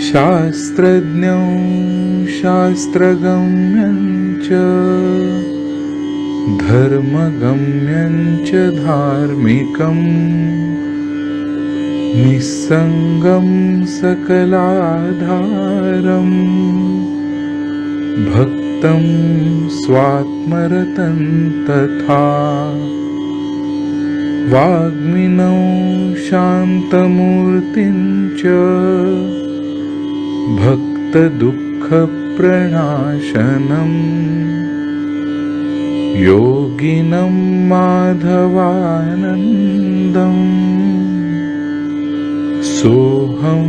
शास्त्रज्ञं शास्त्रगम्यं च धर्मगम्यं च धार्मिकं निस्संगं सकलाधारं भक्तं स्वात्मरतं तथा वाग्मिनौ शान्तमूर्तिं च भक्तदुःखप्रणाशनं योगिनं माधवानन्दं सोऽहं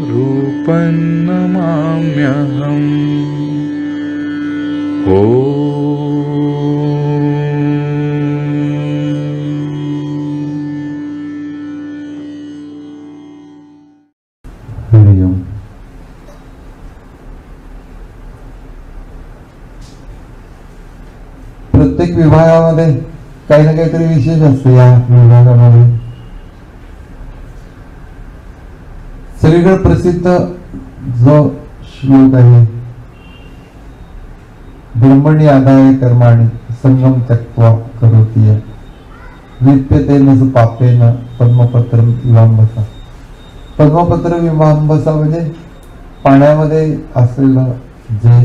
रूपं नमाम्यहम्। प्रत्येक विभागामध्ये काही ना काहीतरी विशेष असते. या विभागामध्ये सगळीकडे प्रसिद्ध जो श्लोक आहे, ब्रह्मणी आदाय कर्माणि संगम त्यक्त्वा करोति लिप्यतेन पापेन पद्मपत्र विवांबसा. पद्मपत्र विवांबसा म्हणजे पाण्यामध्ये असलेलं जे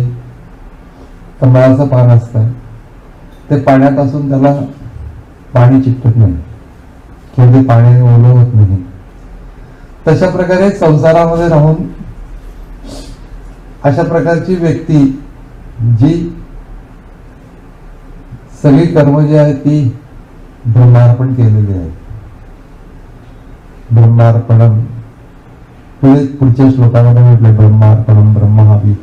कमळाचं पान असतं ते पाण्यात असून त्याला पाणी चिकटत नाही किंवा ते पाणी ओलं होत नाही. तशा प्रकारे संसारामध्ये राहून अशा प्रकारची व्यक्ती जी सगळी कर्म जी आहेत ती ब्रह्मार्पण केलेली आहे. ब्रह्मार्पणम पुढच्या श्लोकामध्ये म्हटले ब्रह्मार्पणम ब्रह्म हवी.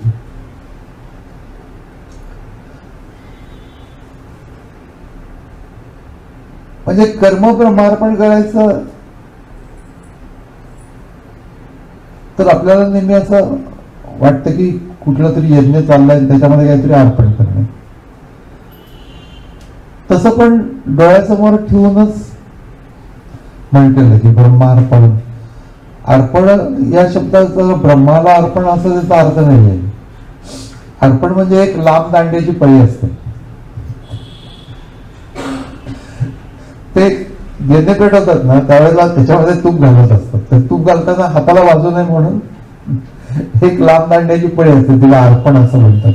म्हणजे कर्म ब्रह्मार्पण करायचं तर आपल्याला नेहमी असं वाटतं की कुठला तरी यज्ञ चाललाय त्याच्यामध्ये काहीतरी अर्पण करणे. तसं पण डोळ्यासमोर ठेवूनच म्हटलेलं की ब्रह्मार्पण. अर्पण या शब्दाचं ब्रह्माला अर्पण असं त्याचा अर्थ नाहीये. अर्पण म्हणजे एक लांब दांड्याची पळी असते. ते जेणे पेटवतात ना त्यावेळेला त्याच्यामध्ये तूप घालत असतात. तर तूप घालताना हाताला वाजू नये म्हणून एक लांब दांड्याची पळी असते, तिला अर्पण असं म्हणतात.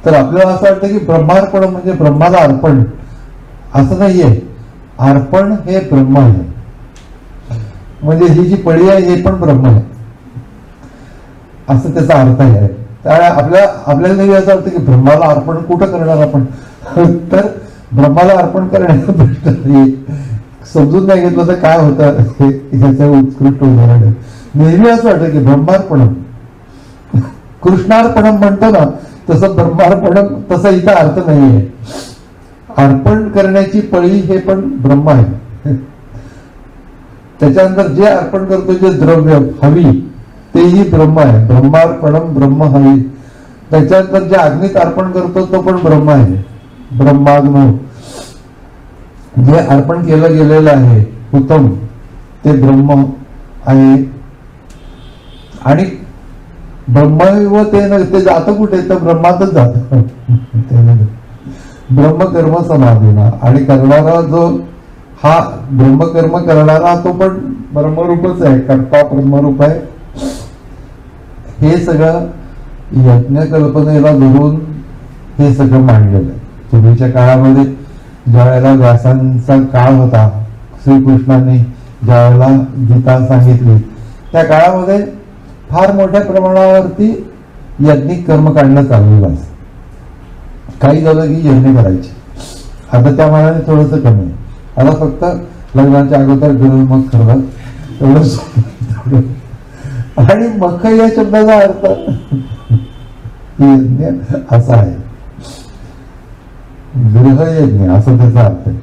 तर आपल्याला असं वाटतं की ब्रह्मार्पण म्हणजे ब्रह्माला अर्पण, असं नाहीये. अर्पण हे ब्रह्म आहे. म्हणजे ही जी पळी आहे हे पण ब्रह्म आहे असं त्याचा अर्थ आहे. त्यामुळे आपल्याला नेहमी असं वाटतं की ब्रह्माला अर्पण कुठं करणार आपण. तर ब्रह्माला अर्पण करण्याचा प्रश्न नाही. समजून नाही घेतलं तर काय होतं हे ह्याचं उत्कृष्ट उदाहरण आहे. नेहमी असं वाटतं की ब्रह्मार्पणम कृष्णार्पणम म्हणतो ना तसं ब्रह्मार्पणम तसा इथं अर्थ नाहीये. अर्पण करण्याची पळी हे पण ब्रह्म आहे. त्याच्यानंतर जे अर्पण करतो जे द्रव्य हवी तेही ब्रह्म आहे. ब्रह्मार्पणम ब्रह्म हवी. त्याच्यानंतर जे अग्नीत अर्पण करतो तो पण ब्रह्म आहे. ब्रह्माग्नो जे अर्पण केलं गेलेलं आहे उत्तम ते ब्रह्म आहे. आणि ब्रह्म व ते जातं कुठे तर ब्रह्मातच जात. ब्रह्मकर्म समाधीना. आणि करणारा जो हा ब्रह्मकर्म करणारा तो पण ब्रह्मरूपच आहे. कर्ता ब्रह्मरूप आहे. हे सगळं यज्ञ कल्पनेला धरून हे सगळं मांडलेलं आहे. पूर्वीच्या काळामध्ये ज्या वेळेला व्यासांचा काळ होता, श्रीकृष्णांनी ज्या वेळेला गीता सांगितली त्या काळामध्ये फार मोठ्या प्रमाणावरती यज्ञिक कर्म काढणं चाललेलं असतं. काही झालं की यज्ञ करायचे. आता त्या मानाने थोडंसं कमी आहे. आता फक्त लग्नाच्या अगोदर गृह मग खरं एवढंच. आणि मख या शब्दाचा अर्थ यज्ञ असा आहे. गृहयज्ञ असं त्याचा अर्थ आहे.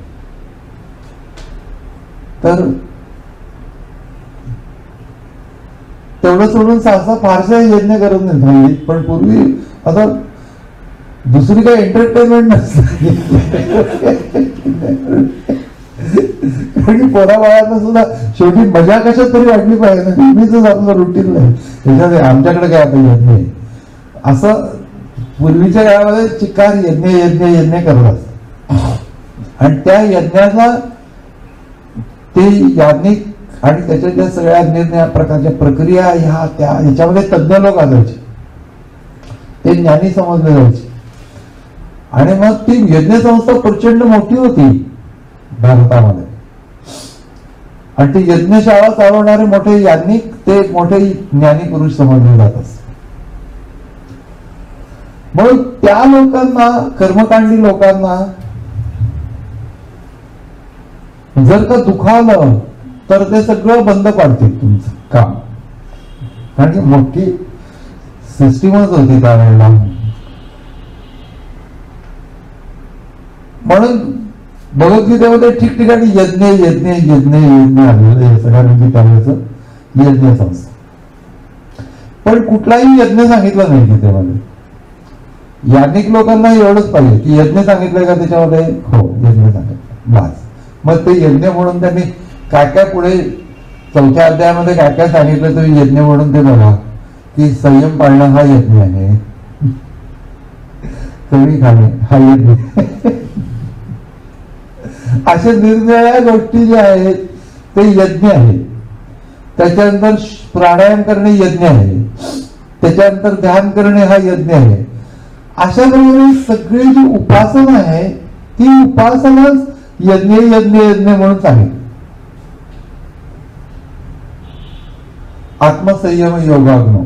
तर तेवढं सोडून सहसा फारसे यज्ञ करत नाही. पण पूर्वी आता दुसरी काही एंटरटेनमेंट नसते. कारण पोरा बाळांना सुद्धा शेवटी मजा कशात तरी वाटली पाहिजे. नेहमीच आपलं रुटीन नाही त्याच्यात. आमच्याकडे काय आता येत नाही असं. पूर्वीच्या काळामध्ये चिकार यज्ञ यज्ञ यज्ञ करत असत आणि त्या यज्ञाचा ते याज्ञिक आणि त्याच्या ज्या सगळ्या निर्णया प्रकारच्या प्रक्रिया ह्या त्या ह्याच्यामध्ये तज्ञ लोक असायचे. ते ज्ञानी समजले जायचे आणि मग ती यज्ञ संस्था प्रचंड मोठी होती भारतामध्ये. आणि ती यज्ञशाळा चालवणारे मोठे याज्ञिक ते मोठे ज्ञानी पुरुष समजले जात असत. मग त्या लोकांना कर्मकांडी लोकांना जर का दुखावलं तर ते सगळं बंद पाडतील तुमचं काम. कारण की मोठी सिस्टीमच होती त्यावेळेला. म्हणून भगवद्गीतेमध्ये ठिकठिकाणी यज्ञ यज्ञ यज्ञ यज्ञ आलेलं हे सगळ्यांनी त्यावेळेचं यज्ञ संस्था. पण कुठलाही यज्ञ सांगितलं नाही गीतेमध्ये. याज्ञिक लोकांना एवढंच पाहिजे की यज्ञ सांगितलंय का त्याच्यामध्ये. हो यज्ञ सांगितलं बस. मग ते यज्ञ म्हणून त्यांनी काय काय पुढे 4थ्या अध्यायामध्ये काय काय सांगितलं तुम्ही यज्ञ म्हणून ते बघा की संयम पाळणं हा यज्ञ आहे. कमी खाणे हा यज्ञ. अशा निरनिराळ्या गोष्टी ज्या आहेत ते यज्ञ आहे. त्याच्यानंतर प्राणायाम करणे यज्ञ आहे. त्याच्यानंतर ध्यान करणे हा यज्ञ आहे. अशा प्रकारे सगळी जी उपासना आहे ती उपासनाच यज्ञ यज्ञ यज्ञ म्हणून सांगितलं. आत्मसंयम योगाग्नो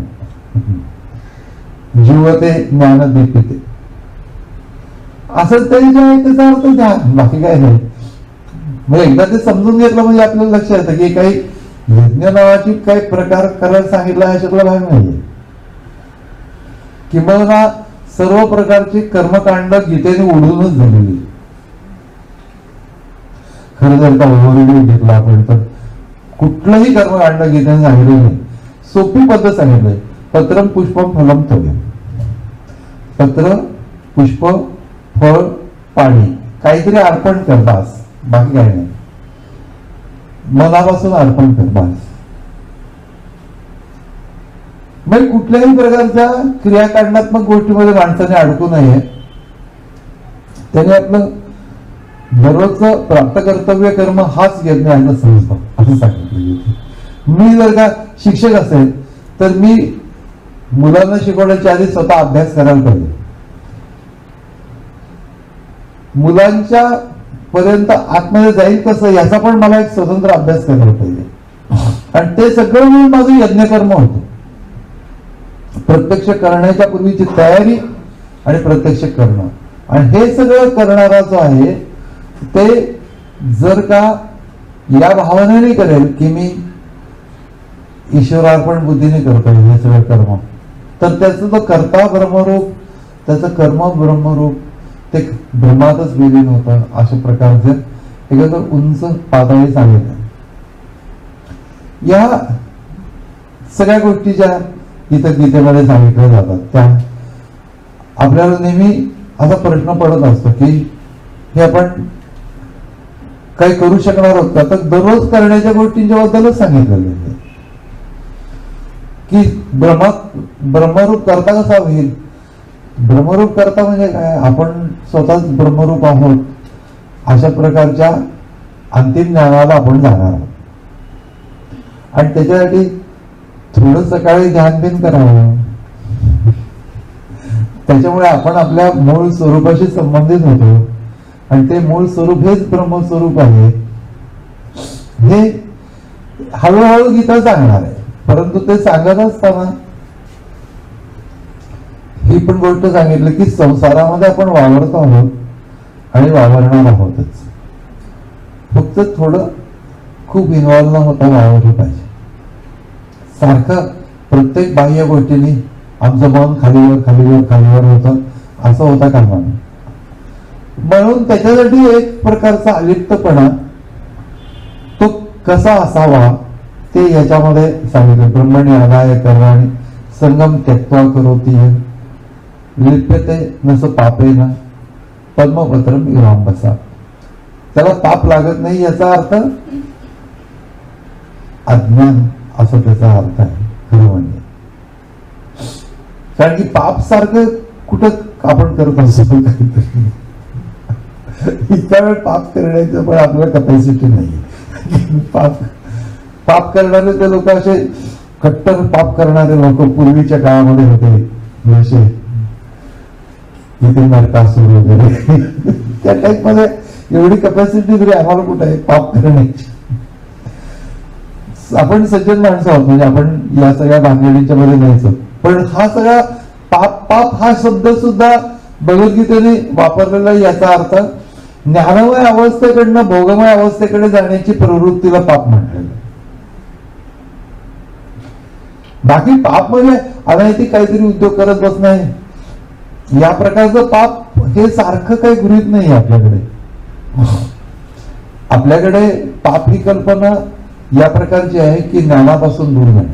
जीवते ज्ञान दीपिते असं तरी जे आहे त्याचा अर्थ ध्यान. बाकी काय नाही. म्हणजे एकदा ते समजून घेतलं म्हणजे आपल्याला लक्षात येतं की काही यज्ञ नावाची काही प्रकार करायला सांगितला अशातला भाग नाहीये. किंवा सर्व प्रकारची कर्मकांड गीतेने उडूनच झालेली. खरं जर का ओव्हरव्ह्यू घेतला आपण तर कुठलंही कर्मकांड गीतेने सांगितलं नाही. सोपी पद्धत सांगितलंय. पत्रम पुष्पम फलम तव्यम. पत्र पुष्प फळ पाणी काहीतरी अर्पण कर बास. बाकी काही नाही. मनापासून अर्पण कर बास. मग कुठल्याही प्रकारच्या क्रियाकांडात्मक गोष्टीमध्ये माणसाने अडकू नये. त्याने आपलं दररोजचं प्राप्त कर्तव्य कर्म हाच यज्ञ आहे असं समजतो असं सांगितलं. मी जर का शिक्षक असेल तर मी मुलांना शिकवण्याच्या आधी स्वतः अभ्यास करायला पाहिजे. मुलांच्या पर्यंत आतमध्ये जाईल कसं याचा पण मला एक स्वतंत्र अभ्यास करायला पाहिजे. आणि ते सगळं मिळून माझं यज्ञकर्म होतं. प्रत्यक्ष करण्याच्या पूर्वीची तयारी आणि प्रत्यक्ष करणं. आणि हे सगळं करणारा जो आहे ते जर का या भावनेने करेल की मी ईश्वरार्पण बुद्धीने करतोय हे सगळं कर्म तर त्याचं तो कर्ता ब्रह्मरूप त्याचं कर्म ब्रह्मरूप ते ब्रह्मातच विलीन होतं. अशा प्रकारचे एकदम उंच पातळी सांगितल्या. या सगळ्या गोष्टी ज्या इथं गीतेमध्ये सांगितल्या जातात त्या आपल्याला नेहमी असा प्रश्न पडत असतो की हे आपण काही करू शकणार आहोत का. तर दररोज करण्याच्या गोष्टींच्या बद्दलच सांगितलेलं आहे की ब्रह्मरूप करता कसा होईल. ब्रह्मरूप करता म्हणजे काय आपण स्वतःच ब्रह्मरूप आहोत अशा प्रकारच्या अंतिम ज्ञानाला आपण जाणार आहोत. आणि त्याच्यासाठी थोडं सकाळी ध्यान बिन करावं. त्याच्यामुळे आपण आपल्या मूळ स्वरूपाशी संबंधित होतो आणि ते मूळ स्वरूप हेच ब्रह्मस्वरूप आहे. हे हळूहळू गीता सांगणार आहे. परंतु ते सांगत असताना ही पण गोष्ट सांगितली की संसारामध्ये आपण वावरतो आहोत आणि वावरणार आहोतच. फक्त थोडं खूप इन्व्हॉल्व न होता वावरलं पाहिजे. सारखं प्रत्येक बाह्य गोष्टीने आमचं मन खालीवर खालीवर खालीवर होतं असं होता कामा नये. म्हणून त्याच्यासाठी एक प्रकारचा अलिप्तपणा तो कसा असावा ते याच्यामध्ये सांगितलं. ब्रह्मणी आदाय कर्माणी संगम त्यक्त्वा करोति लिप्यते नस पापेन पद्मपत्रम इवाम बसा. त्याला पाप लागत नाही याचा अर्थ अज्ञान असं त्याचा अर्थ आहे खरं म्हणजे. कारण की पाप सारखं कुठं आपण करत असतो काहीतरी. इतका वेळ पाप करण्याचं पण आपल्याला कपॅसिटी नाही. पाप करणारे ते लोक असे कट्टर पाप करणारे लोक पूर्वीच्या काळामध्ये होते, जसे इथे नरकासूर वगैरे त्या टाईप मध्ये. एवढी कपॅसिटी तरी आम्हाला कुठे आहे पाप करण्याची. आपण सज्जन माणसं आहोत, म्हणजे आपण या सगळ्या भानगडींच्या मध्ये नाहीच. पण हा सगळा पाप हा शब्द सुद्धा भगवद्गीतेने वापरलेला, याचा अर्थ ज्ञानमय अवस्थेकडनं भोगमय अवस्थेकडे जाण्याची प्रवृत्तीला पाप म्हटलेलं. बाकी पाप म्हणजे अनैतिक काहीतरी उद्योग करत बसणं, या प्रकारचं पाप हे सारखं काही गृहीत नाही आपल्याकडे. आपल्याकडे पाप ही कल्पना या प्रकारची आहे की ज्ञानापासून दूर जाणे,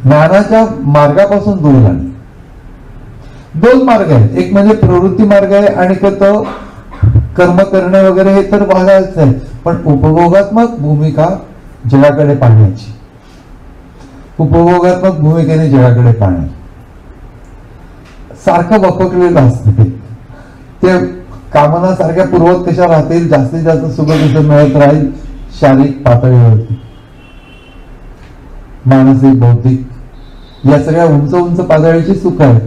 ज्ञानाच्या मार्गापासून दूर जाणे. दोन मार्ग आहेत, एक म्हणजे प्रवृत्ती मार्ग आहे आणि तो कर्म करणे वगैरे हे तर बघायचं आहे. पण उपभोगात्मक भूमिका जगाकडे पाहण्याची, उपभोगात्मक भूमिकेने जगाकडे पाहणे सारखं बपकलेलं असतं. ते कामना सारख्या पूर्वत कशा राहतील, जास्तीत जास्त सुख कसं मिळत राहील शारीरिक पातळीवरती, मानसिक भौतिक या सगळ्या उंच उंच पातळीची सुख आहे.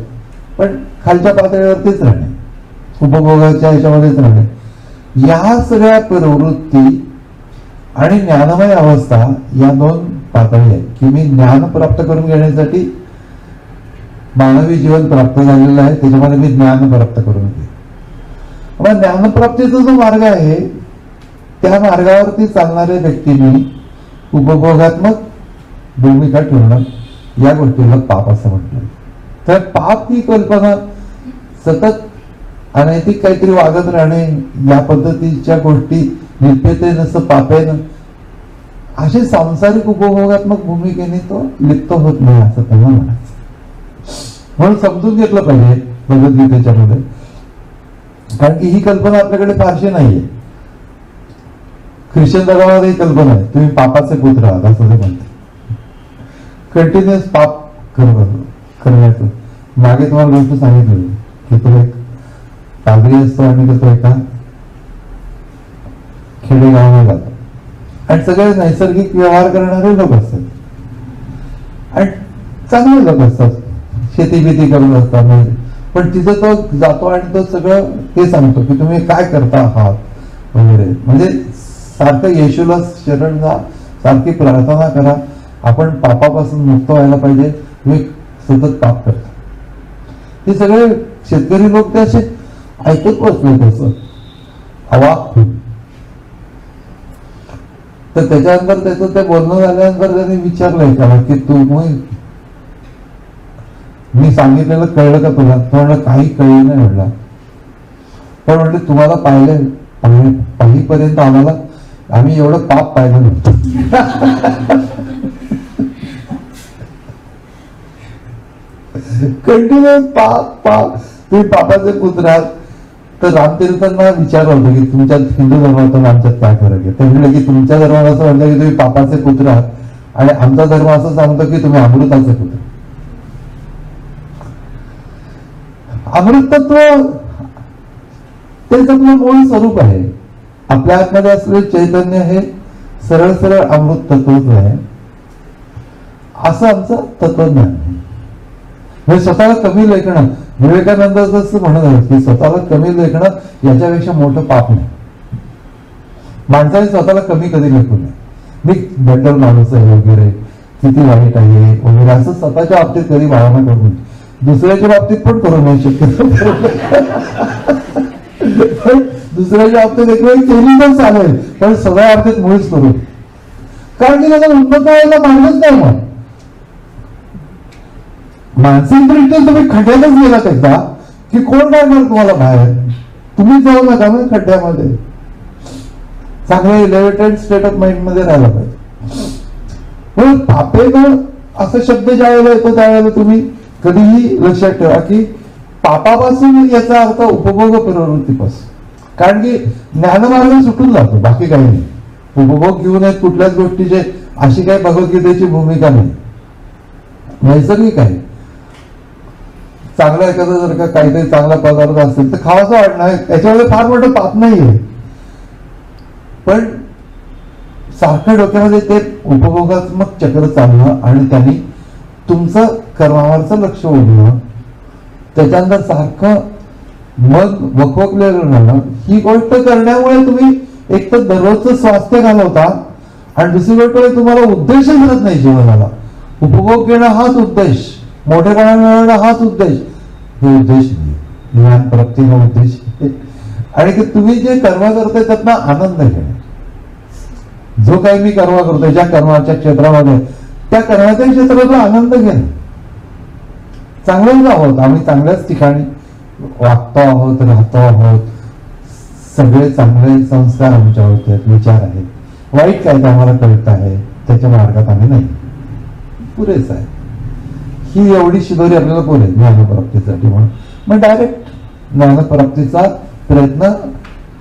पण खालच्या पातळीवरतीच राहणे, उपभोगाच्या ह्याच्यामध्येच राहणे. या सगळ्या प्रवृत्ती आणि ज्ञानमय अवस्था या दोन पातळी आहेत. की मी ज्ञान प्राप्त करून घेण्यासाठी मानवी जीवन प्राप्त झालेलं आहे, त्याच्यामध्ये मी ज्ञान प्राप्त करून घे. मग ज्ञानप्राप्तीचा जो मार्ग आहे त्या मार्गावरती चालणाऱ्या व्यक्तींनी उपभोगात्मक भूमिका ठेवणं या गोष्टीला पाप असं म्हटलं. तर पाप ही कल्पना सतत अनैतिक काहीतरी वागत राहणे, या पद्धतीच्या गोष्टी लिप्यते नसं पापेन, असे सांसारिक उपभोगात्मक भूमिकेने तो लिप्त होत नाही असं त्यांना म्हणायचं. म्हणून समजून घेतलं पाहिजे भगवद्गीतेच्या मध्ये, कारण की ही कल्पना आपल्याकडे फारशी नाहीये. ख्रिश्चन धर्मामध्ये ही कल्पना आहे, तुम्ही पापाचे पुत्र आहात असं ते म्हणते. कंटिन्युअस पाप करण्याचं. मागे तुम्हाला गोष्ट सांगितली की तो एक पादरी असतो आणि तो एका खेडेगावाला जातो आणि सगळे नैसर्गिक व्यवहार करणारे लोक असतात आणि चांगले लोक असतात, शेती बिती करत असतात. पण तिथं तो जातो आणि तो सगळं ते सांगतो की तुम्ही काय करता आहात वगैरे. म्हणजे सारखं येशूला शरण जा, सारखी प्रार्थना करा, आपण पापापासून मुक्त व्हायला पाहिजे, तुम्ही सतत पाप करता. हे सगळे शेतकरी लोक ते असे ऐकत बसले तसं अवाक. तर त्याच्यानंतर त्याचं ते बोलणं झाल्यानंतर त्यांनी विचारलंय त्याला की तू मी सांगितलेलं कळलं का तुला? तो म्हणलं काही कळलं नाही म्हणला. पण म्हटलं तुम्हाला पाहीपर्यंत आम्ही एवढं पाप पाहिलं नव्हतं. कंटिन्युअस पाप. तुम्ही पापाचे पुत्र आहात. तर रामतीर्थांना विचारलं होतं की तुमच्या हिंदू धर्मात आमच्यात काय फरक आहे? ते म्हणलं की तुमच्या धर्मात असं म्हणलं की तुम्ही पापाचे पुत्र आहात आणि आमचा धर्म असं सांगतो की तुम्ही अमृताचे पुत्र. अमृतत्व तेच आपलं मूळ स्वरूप आहे. आपल्या आतमध्ये असलेले चैतन्य हे सरळ सरळ अमृत तत्वच आहे, असं आमचं तत्वज्ञान आहे. म्हणजे स्वतःला कमी लेखणं, विवेकानंदाचं म्हणत आहे की स्वतःला कमी लेखणं याच्यापेक्षा मोठं पाप नाही. माणसाने स्वतःला कमी कधी लेखू नये. मी बेटर माणूस आहे वगैरे, किती वाईट आहे वगैरे असं स्वतःच्या बाबतीत कधी भावना करू नये. दुसऱ्याच्या बाबतीत पण करू नाही शकत. दुसऱ्याच्या बाबतीत एक वेळी केली तर चालेल, पण सगळ्या बाबतीत मुळीच करू. कारण की त्याला उन्नत व्हायला मार्गच नाही. मग मानसिकदृष्ट्या तुम्ही खड्ड्यातच गेलात एकदा की कोण काढणार तुम्हाला बाहेर? तुम्ही जाऊ नका ना खड्ड्यामध्ये. चांगलं इलेव्हेटेड स्टेट ऑफ माइंड मध्ये राहायला पाहिजे. पण पापेनं असा शब्द ज्या वेळेला येतो त्यावेळेला तुम्ही कधीही लक्षात ठेवा की पापापासून याचा अर्थ उपभोग प्रवृत्तीपासून, कारण की ज्ञानमार्ग सुटून जातो, बाकी काही नाही. उपभोग घेऊन आहेत कुठल्याच गोष्टीचे अशी काही भगवद्गीतेची भूमिका नाही, नैसर्गिक आहे. चांगला एखादा जर का काहीतरी चांगला पदार्थ असेल तर खावाचं वाटणार, त्याच्यामध्ये फार मोठं पाप नाहीये, पण सारखं डोक्यामध्ये ते उपभोगात्मक चक्र चालणं आणि त्यांनी तुमचं कर्मावरचं लक्ष ओढणं, त्याच्यानंतर सारखं मन वकवकलेलं राहणं, ही गोष्ट करण्यामुळे तुम्ही एक तर दररोजचं स्वास्थ्य घालवता आणि दुसरी गोष्ट म्हणजे तुम्हाला उद्देश मिळत नाही जीवनाला. उपभोग घेणं हाच उद्देश, मोठेपणा मिळवणं हाच उद्देश, हे उद्देश नाही. ज्ञान प्राप्ती हा उद्देश आहे. आणि की तुम्ही जे कर्म करताय त्यातनं आनंद घेणे, जो काही मी कर्म करतोय ज्या कर्माच्या क्षेत्रामध्ये त्या कर्माच्या क्षेत्रातला आनंद घेणे. चांगलेच आहोत आम्ही, चांगल्याच ठिकाणी वागतो आहोत, राहतो आहोत, सगळे चांगले संस्कार आमच्यावरती आहेत, विचार आहेत. वाईट काय ते आम्हाला कळत आहे, त्याच्या मार्गात आम्ही नाही, पुरेच आहे. ही एवढी शिदोरी आपल्याला पुरेल ज्ञानप्राप्तीसाठी. म्हणून मग डायरेक्ट ज्ञानप्राप्तीचा प्रयत्न,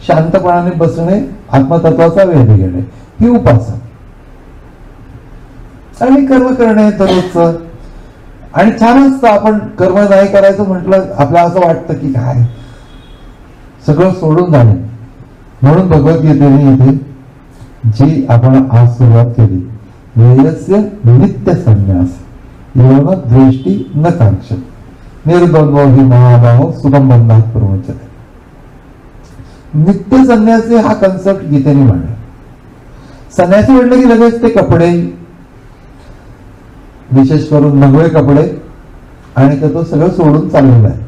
शांतपणाने बसणे, आत्मतत्वाचा वेध घेणे, ही उपासना आणि कर्म करणे दररोजचं. आणि छान असतं, आपण कर्म नाही करायचं म्हटलं आपल्याला असं वाटतं की काय सगळं सोडून जाणे. म्हणून भगवद्गीतेने इथे जी आपण आज सुरुवात केली, वेयस्य नित्य संन्यास एवढ दृष्टी न कांक्षत निर्द्वंद्व हि महाभाव सुखम बंधात प्रवचते. नित्य संन्यासी हा कन्सेप्ट गीतेने मांडला. संन्यासी म्हटलं की लगेच ते कपडे, विशेष करून नगवे कपडे, आणि तो सगळं सोडून चाललेला आहे,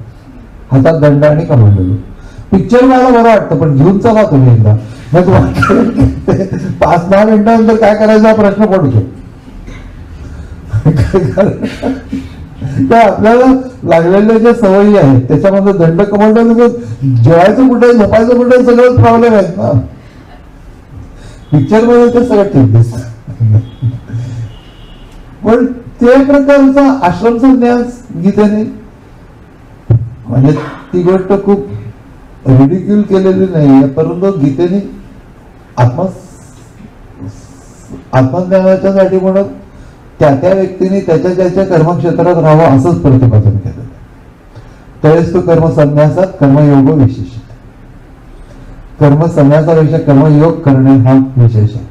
हातात दंड आणि कमंडलू. पिक्चर मला बरं वाटतं, पण घेऊन चला तुम्ही एकदा, मग तुम्हाला 5-10 मिनिटानंतर काय करायचा प्रश्न पडतो. आपल्याला लागलेल्या ज्या सवयी आहेत त्याच्यामध्ये दंड कमंडल, जेवायचं कुठे, झोपायचं कुठे, सगळं प्रॉब्लेम आहेत ना. पिक्चर मध्ये ते सगळं ठीक दिसत, पण ते प्रकारचा आश्रम संन्यास गीतेने, म्हणजे ती गोष्ट खूप रिडिक्यूल केलेली नाहीये, परंतु गीतेने आत्मज्ञानाच्या साठी म्हणून त्या व्यक्तीने त्याच्या कर्मक्षेत्रात राहावं असंच प्रतिपादन केलं. त्यावेळेस तो कर्मसन्यासात कर्मयोग विशेष, कर्मसन्यासापेक्षा कर्मयोग करणे हा विशेष आहे,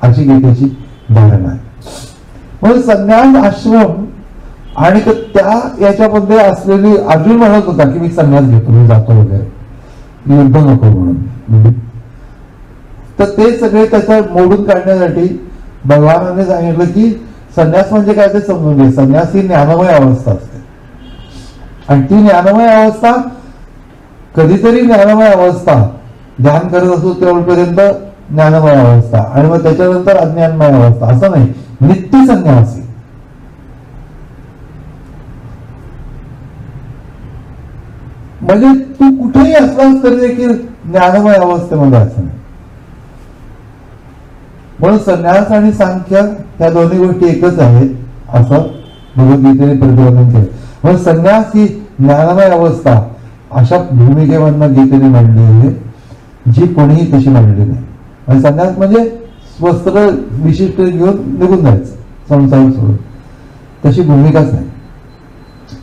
अशी गीतेची धारणा आहे. म्हणून संन्यास आश्रम आणि त्या याच्यामध्ये असलेली, अर्जुन म्हणत होता की मी संन्यास घेतो, मी जातो वगैरे, मी युद्ध नको म्हणून. तर ते सगळे त्याचा मोडून काढण्यासाठी भगवानाने सांगितलं की संन्यास म्हणजे काय ते समजून घे. संन्यास ही ज्ञानमय अवस्था असते, आणि ती ज्ञानमय अवस्था, कधीतरी ज्ञानमय अवस्था ध्यान करत असतो तेवढपर्यंत ज्ञानमय अवस्था, आणि मग त्याच्यानंतर अज्ञानमय अवस्था, असं नाही. नित्य संन्यासी म्हणजे तू कुठेही असलास तरी देखील ज्ञानमय अवस्थेमध्ये असं नाही. म्हणून संन्यास आणि सांख्य ह्या दोन्ही गोष्टी एकच आहेत असं भगवद्गीतेने प्रतिपादन केलं. म्हणून संन्यास ही ज्ञानमय अवस्था अशा भूमिकेमधनं गीतेने मांडली आहे, जी कोणीही तशी मांडली नाही. आणि संन्यास म्हणजे वस्त्र विशिष्ट घेऊन निघून जायचं संसार सोडून, तशी भूमिकाच नाही.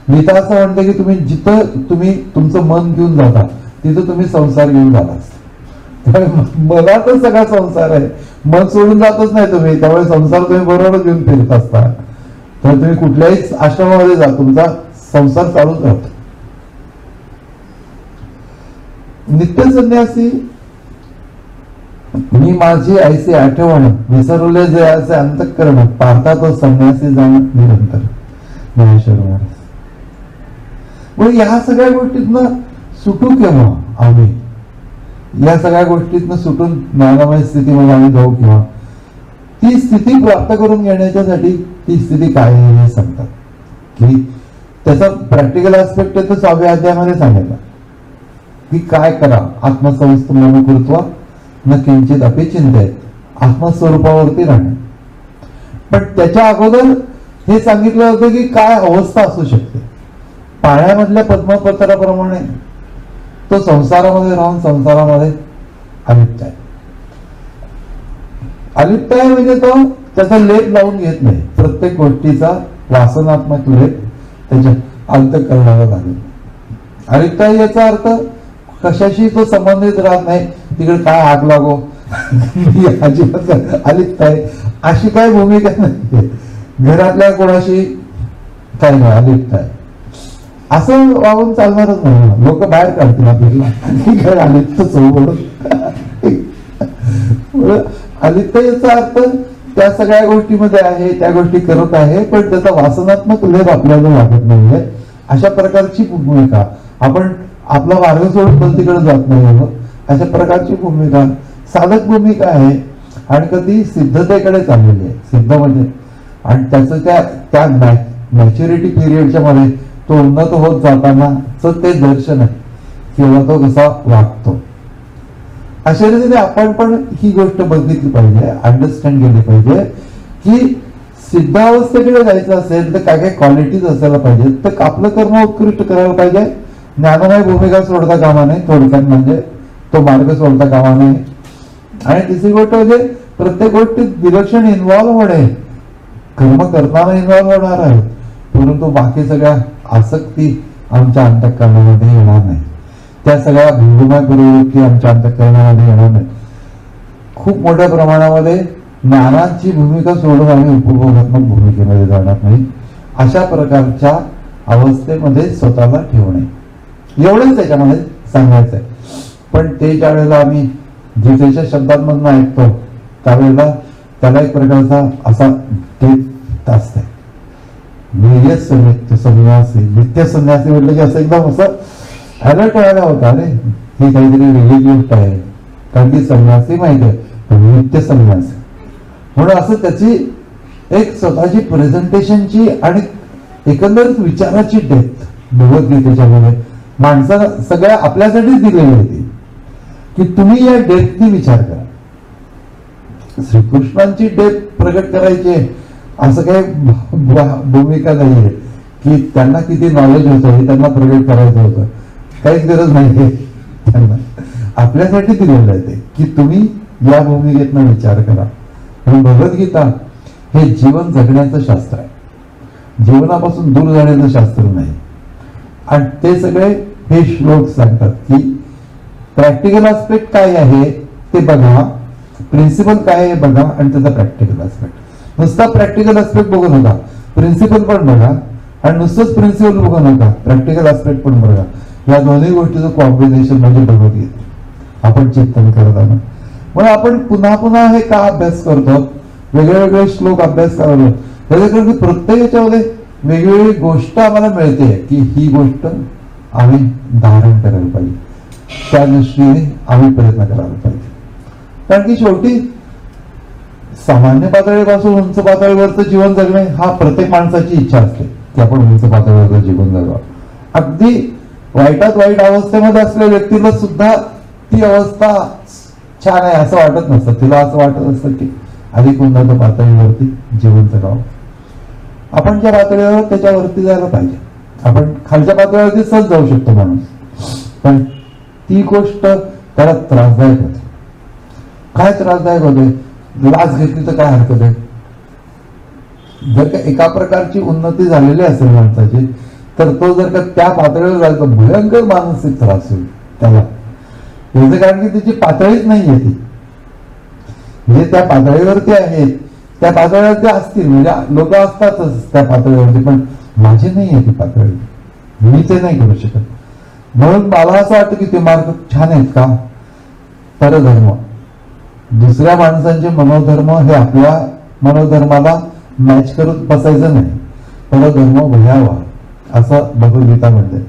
गीता असं म्हणते की तुम्ही जिथं तुम्ही तुमचं मन घेऊन जाता तिथं तुम्ही संसार घेऊन जाता. मनातच सगळा संसार आहे, मन सोडून जातच नाही तुम्ही, त्यामुळे संसार तुम्ही बरोबर घेऊन फिरत असता. तर तुम्ही कुठल्याही आश्रमामध्ये जा, तुमचा संसार चालूच राहतो. नित्य संन्यासी, मी माझी ऐसी आठवण विसरले जे असे अंतःकरण पाहता तो संन्यासी जाणं निरंतर. ज्ञानेश्वर महाराज. मग या सगळ्या गोष्टीतनं सुटू केव्हा आम्ही, या सगळ्या गोष्टीतनं सुटून ज्ञानमय स्थितीमध्ये आम्ही जाऊ केव्हा, ती स्थिती प्राप्त करून घेण्याच्यासाठी ती स्थिती काय आहे हे सांगतात. की त्याचा प्रॅक्टिकल ऍस्पेक्ट आहे तो 6व्या अध्यायामध्ये सांगितलं की काय करा. आत्मसंस्थ मनुकृत्वा न किंचित अपि चिंतेत, आत्मस्वरूपावरती राहणे. पण त्याच्या अगोदर हे सांगितलं होतं की काय अवस्था असू शकते. पाण्यामधल्या पद्मपत्राप्रमाणे तो संसारामध्ये राहून संसारामध्ये अलिप्त आहे. अलिप्त आहे म्हणजे तो त्याचा लेप लावून घेत नाही. प्रत्येक गोष्टीचा वासनात्मक लेप त्याच्या अंतःकरणाला लागेल. अलिप्त आहे याचा अर्थ कशाशी तो संबंधित राहत नाही. तिकडे काय आग लागो अजिबात अलिप्त आहे अशी काय भूमिका नाही. घरातल्या कोणाशी काय नाही, अलिप्त आहे असं वागून चालणारच नाही. लोक बाहेर काढतील आपल्याला अलिप्तच हो म्हणून. अलिप्त याचा अर्थ त्या सगळ्या गोष्टीमध्ये आहे, त्या गोष्टी करत आहे, पण त्याचा वासनात्मक लेप आपल्याला लागत नाहीये. अशा प्रकारची भूमिका. आपण आपला मार्ग सोडून पलतीकडे जात नाही. अशा प्रकारची भूमिका साधक भूमिका आहे आणि कधी सिद्धतेकडे चाललेली आहे. सिद्ध म्हणजे आणि त्याचं त्या मॅच्युरिटी पिरियडच्या मध्ये तो उन्नत होत जातानाच ते दर्शन आहे किंवा तो कसा वागतो. अशा रीतीने आपण पण ही गोष्ट बघितली पाहिजे, अंडरस्टँड केली पाहिजे की सिद्धावस्थेकडे जायचं असेल तर काय काय क्वालिटीज असायला पाहिजे. तर आपलं कर्म उत्कृष्ट करायला पाहिजे. ज्ञानमय भूमिका सोडता कामा नये. थोडक्यात म्हणजे तो मार्ग सोडता कामा नये. आणि तिसरी गोष्ट म्हणजे प्रत्येक गोष्टीत विलक्षण इन्व्हॉल्व्ह होणे. कर्म करताना इन्व्हॉल्व्ह होणार आहे, परंतु बाकी सगळ्या आसक्ती आमच्या अंतःकरणामध्ये येणार नाही. त्या सगळ्या भूमिमय प्रवृत्ती आमच्या अंतःकरणामध्ये येणार नाही. खूप मोठ्या प्रमाणामध्ये ज्ञानाची भूमिका सोडून आम्ही उपभोगात्मक भूमिकेमध्ये जाणार नाही. अशा प्रकारच्या अवस्थेमध्ये स्वतःला ठेवणे एवढंच त्याच्यामध्ये सांगायचं आहे. पण ते ज्या वेळेला आम्ही गीतेच्या शब्दांमधून ऐकतो त्यावेळेला त्याला एक प्रकारचा असा डेप्थ असते. नित्य संन्यासी, नित्य संन्यासी म्हटलं की असं एकदम असं अलर्ट व्हायला होता. अरे ही काहीतरी वेगळी गोष्ट आहे, कारण की संन्यासी माहिती आहे पण नित्य संन्यासी म्हणून असं त्याची एक स्वतःची प्रेझेंटेशनची आणि एकंदरीत विचाराची डेप्थ भगवद्गीतेच्या मध्ये माणसाला सगळ्या आपल्यासाठीच दिलेली होती की तुम्ही या डेप्थनी विचार करा. श्रीकृष्णांची डेप्थ प्रगट करायची असं काही भूमिका नाहीये की त्यांना किती नॉलेज होतं हे त्यांना प्रगट करायचं होतं. काहीच गरज नाहीये. त्यांना आपल्यासाठी दिलेलं आहे ते की तुम्ही या भूमिकेतनं विचार करा. म्हणून भगवद्गीता हे जीवन जगण्याचं शास्त्र आहे, जीवनापासून दूर जाण्याचं शास्त्र नाही. आणि ते सगळे हे श्लोक सांगतात की प्रॅक्टिकल आस्पेक्ट काय आहे ते बघा, प्रिन्सिपल काय आहे बघा आणि त्याचा प्रॅक्टिकल आस्पेक्ट. नुसता प्रॅक्टिकल आस्पेक्ट बघू नका, प्रिन्सिपल पण बघा. आणि नुसतंच प्रिन्सिपल बघू नका, प्रॅक्टिकल आस्पेक्ट पण बघा. या दोन्ही गोष्टीचं कॉम्बिनेशन म्हणजे भगवद्गीता आपण चिंतन करताना. मग आपण पुन्हा पुन्हा हे का अभ्यास करतो, वेगळे वेगळे श्लोक अभ्यास करायला त्याच्याकडे प्रत्येक याच्यामध्ये वेगवेगळी गोष्ट आम्हाला मिळते की ही गोष्ट आम्ही धारण करायला पाहिजे, त्या दृष्टीने आम्ही प्रयत्न करायला पाहिजे. कारण की शेवटी सामान्य पातळीपासून उंच पातळीवरचं जीवन जगणे हा प्रत्येक माणसाची इच्छा असते की आपण उंच पातळीवरचं जीवन जगावं. अगदी वाईटात वाईट अवस्थेमध्ये असलेल्या व्यक्तीला सुद्धा ती अवस्था छान आहे असं वाटत नसतं. तिला असं वाटत असतं की अधिक उन्नत पातळीवरती जीवन जगावं. आपण ज्या पातळीवर त्याच्यावरती जायला पाहिजे. आपण खालच्या पातळीवरती सहज जाऊ शकतो माणूस, पण ती गोष्ट त्याला त्रासदायक होते. काय त्रासदायक होते? लाच घेतली तर काय हरकत आहे? जर का एका प्रकारची उन्नती झालेली असेल माणसाची तर तो जर का त्या पातळीवर जायचा भयंकर मानसिक त्रास होईल त्याला. याचं कारण की त्याची पातळीच नाहीये ती. म्हणजे त्या पातळीवरती आहेत त्या पातळीवरती असतील म्हणजे लोक असतातच त्या पातळीवरती, पण माझी नाही आहे ती पातळी, मी ते नाही करू शकत. म्हणून मला असं वाटतं की ते मार्ग छान आहेत का? परधर्म, दुसऱ्या माणसांचे मनोधर्म हे आपल्या मनोधर्माला मॅच करत बसायचं नाही. परधर्म भयावा असं भगवद्गीता म्हणते.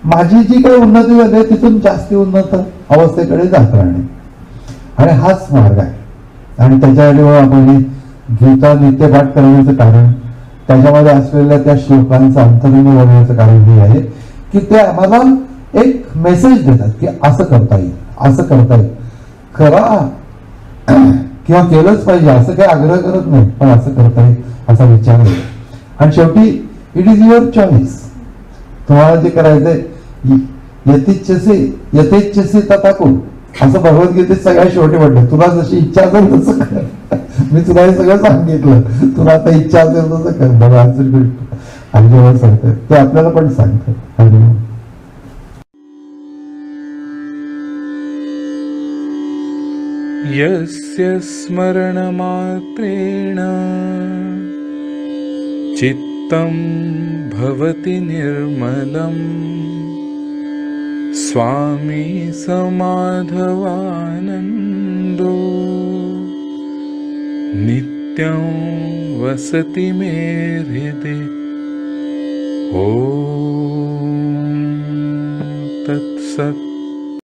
माझी जी काही उन्नती झाली तिथून जास्ती उन्नत अवस्थेकडे जात राहणे आणि हाच मार्ग आहे. आणि त्याच्यावर आपण गीता नित्यपाठ करण्याचं कारण, त्याच्यामध्ये असलेल्या त्या श्लोकांचं अंतर्मन बनवण्याचं कारण हे आहे की ते आम्हाला एक मेसेज देतात की असं करता येईल, असं करता येईल. करा किंवा केलंच पाहिजे असं काही आग्रह करत नाही, पण असं करता येईल असा विचार आहे. आणि शेवटी इट इज युअर चॉईस. तुम्हाला जे करायचंय यथेच्छसे तथाकू असं भगवद्गीतेत सगळ्या शेवटी म्हटलं. तुला जशी इच्छा असेल तसं कर. मी तुला हे सगळं सांगितलं, तुला आता इच्छा असेल तसं कर. भगवान श्रीकृष्ण अर्जुनाला सांगतात, ते आपल्याला पण सांगतात. अर्जुन यस्य स्मरणमात्रेण चित्तं भवति निर्मलम् स्वामी समाधवानन्दो नित्यं वसति मे हृदि. ॐ तत्सत्.